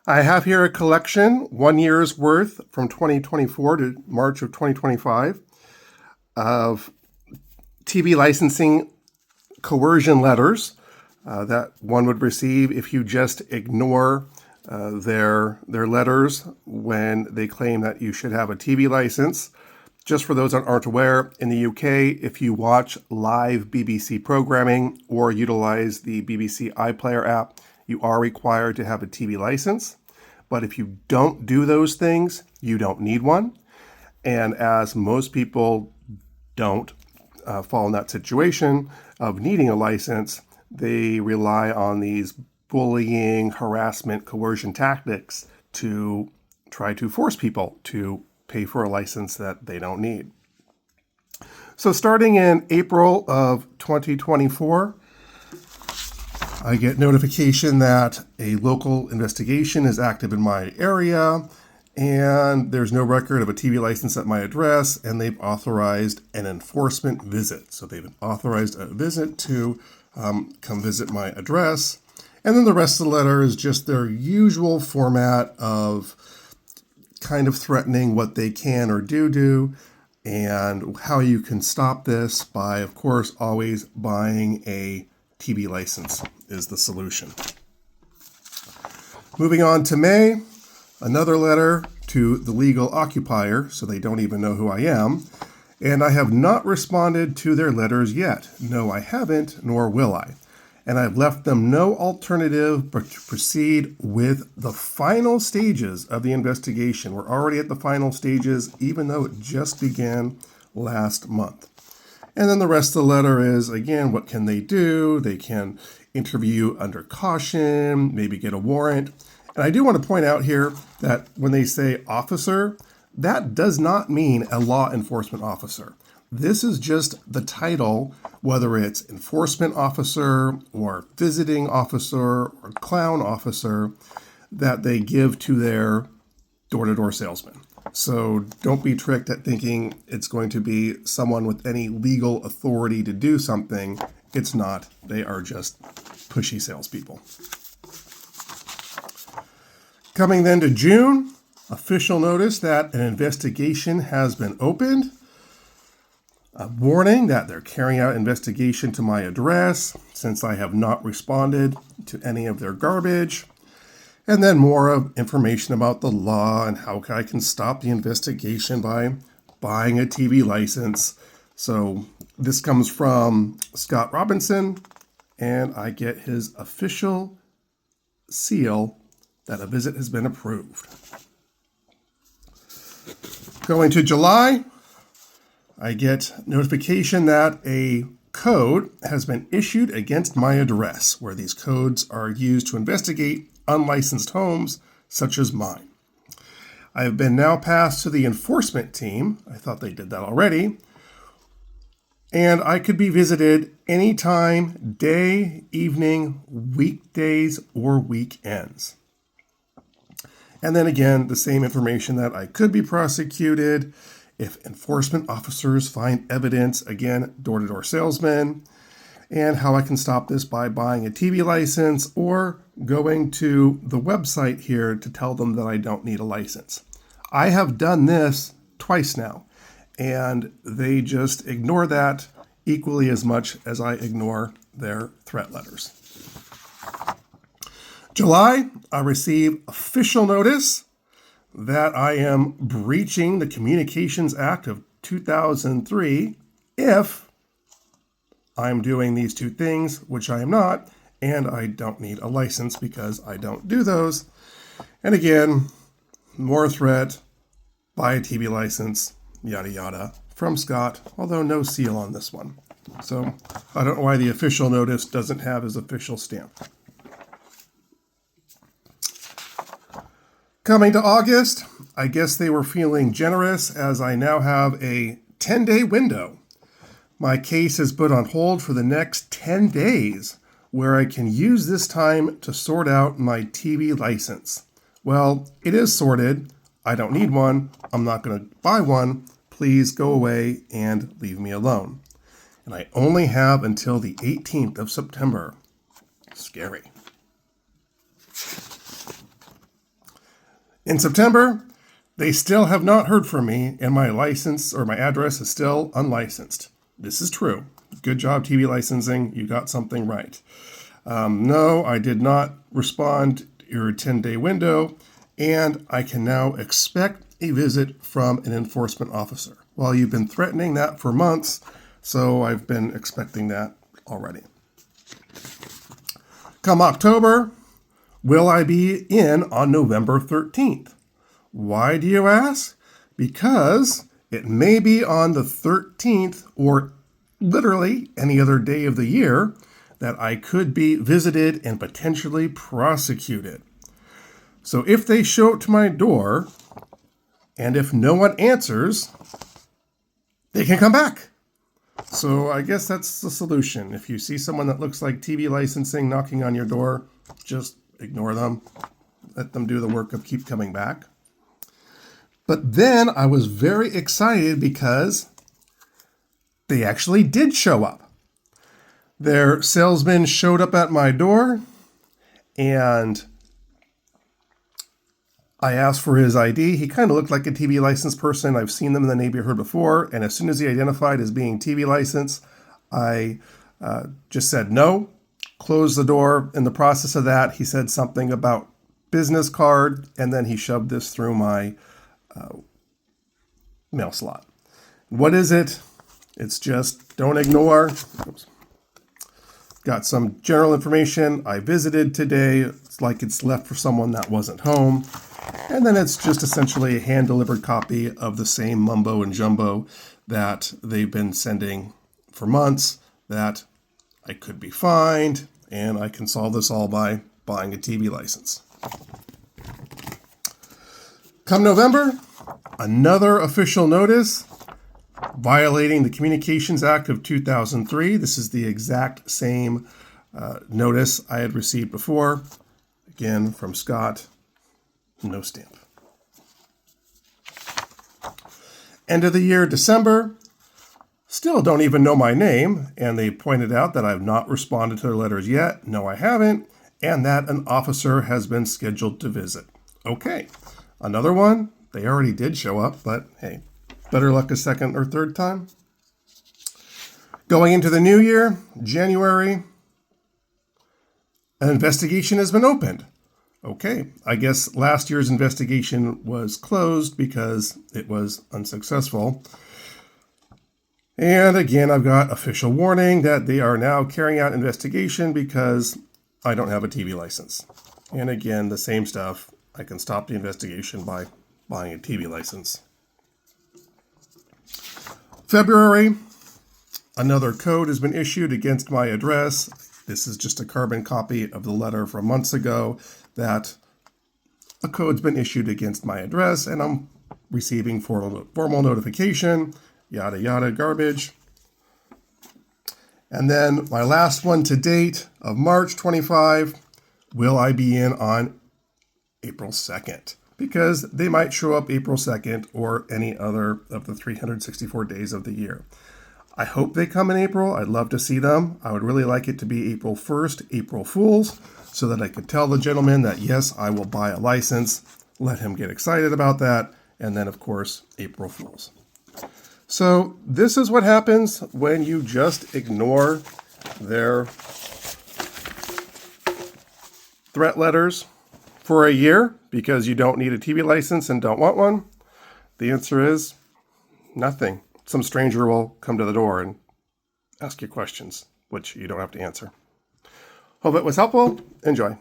I have here a collection, 1 year's worth from 2024 to March of 2025, of TV licensing coercion letters that one would receive if you just ignore their letters when they claim that you should have a TV license. Just for those that aren't aware, in the UK, if you watch live BBC programming or utilize the BBC iPlayer app, you are required to have a TV license. But if you don't do those things, you don't need one. And as most people don't fall in that situation of needing a license, they rely on these bullying, harassment, coercion tactics to try to force people to pay for a license that they don't need. So starting in April of 2024, I get notification that a local investigation is active in my area, and there's no record of a TV license at my address, and they've authorized an enforcement visit. So they've authorized a visit to come visit my address. And then the rest of the letter is just their usual format of kind of threatening what they can or do, and how you can stop this by, of course, always buying a TV license is the solution. Moving on to May, another letter to the legal occupier, so they don't even know who I am, and I have not responded to their letters yet. No, I haven't, nor will I. And I've left them no alternative but to proceed with the final stages of the investigation. We're already at the final stages, even though it just began last month. And then the rest of the letter is, again, what can they do? They can interview under caution, maybe get a warrant. And I do want to point out here that when they say officer, that does not mean a law enforcement officer. This is just the title, whether it's enforcement officer or visiting officer or clown officer, that they give to their door-to-door salesman. So don't be tricked at thinking it's going to be someone with any legal authority to do something. It's not. They are just pushy salespeople. Coming then to June, official notice that an investigation has been opened. A warning that they're carrying out investigation to my address since I have not responded to any of their garbage. And then more of information about the law and how I can stop the investigation by buying a TV license. So this comes from Scott Robinson, and I get his official seal that a visit has been approved. Going to July, I get notification that a code has been issued against my address, where these codes are used to investigate unlicensed homes such as mine. I have been now passed to the enforcement team. I thought they did that already. And I could be visited anytime, day, evening, weekdays, or weekends. And then again, the same information that I could be prosecuted if enforcement officers find evidence, again, door-to-door salesman, and how I can stop this by buying a TV license or going to the website here to tell them that I don't need a license. I have done this twice now, and they just ignore that equally as much as I ignore their threat letters. July, I receive official notice that I am breaching the Communications Act of 2003 if I'm doing these two things, which I am not, and I don't need a license because I don't do those. And again, more threat, buy a TV license, yada yada, from Scott, although no seal on this one. So I don't know why the official notice doesn't have his official stamp. Coming to August, I guess they were feeling generous as I now have a 10-day window. My case is put on hold for the next 10 days, where I can use this time to sort out my TV license. Well, it is sorted. I don't need one. I'm not going to buy one. Please go away and leave me alone. And I only have until the 18th of September. Scary. In September, they still have not heard from me, and my license or my address is still unlicensed. This is true. Good job, TV licensing. You got something right. No, I did not respond your 10-day window, and I can now expect a visit from an enforcement officer. Well, you've been threatening that for months, so I've been expecting that already. Come October, will I be in on November 13th? Why do you ask? Because it may be on the 13th or literally any other day of the year that I could be visited and potentially prosecuted. So if they show up to my door, and if no one answers, they can come back. So I guess that's the solution. If you see someone that looks like TV licensing knocking on your door, just ignore them. Let them do the work of keep coming back. But then I was very excited because they actually did show up. Their salesman showed up at my door, and I asked for his ID. He kind of looked like a TV licensed person. I've seen them in the neighborhood before, and as soon as he identified as being TV licensed, I just said no, closed the door. In the process of that, he said something about business card, and then he shoved this through my mail slot. What is it? It's just don't ignore. Oops. Got some general information. I visited today. It's like it's left for someone that wasn't home. And then it's just essentially a hand-delivered copy of the same mumbo and jumbo that they've been sending for months, that I could be fined, and I can solve this all by buying a TV license. Come November, another official notice violating the Communications Act of 2003. This is the exact same notice I had received before. Again, from Scott, no stamp. End of the year, December. Still don't even know my name, and they pointed out that I've not responded to their letters yet. No, I haven't, and that an officer has been scheduled to visit. Okay, another one. They already did show up, but hey, better luck a second or third time. Going into the new year, January, an investigation has been opened. Okay, I guess last year's investigation was closed because it was unsuccessful. And again, I've got official warning that they are now carrying out investigation because I don't have a TV license. And again, the same stuff. I can stop the investigation by buying a TV license. February, another code has been issued against my address. This is just a carbon copy of the letter from months ago that a code's been issued against my address, and I'm receiving formal notification, yada yada garbage. And then my last one to date of March 25, will I be in on April 2nd? Because they might show up April 2nd or any other of the 364 days of the year. I hope they come in April. I'd love to see them. I would really like it to be April 1st, April Fools, so that I could tell the gentleman that, yes, I will buy a license, let him get excited about that, and then, of course, April Fools. So this is what happens when you just ignore their threat letters for a year because you don't need a TV license and don't want one. The answer is nothing. Some stranger will come to the door and ask you questions, which you don't have to answer. Hope it was helpful. Enjoy.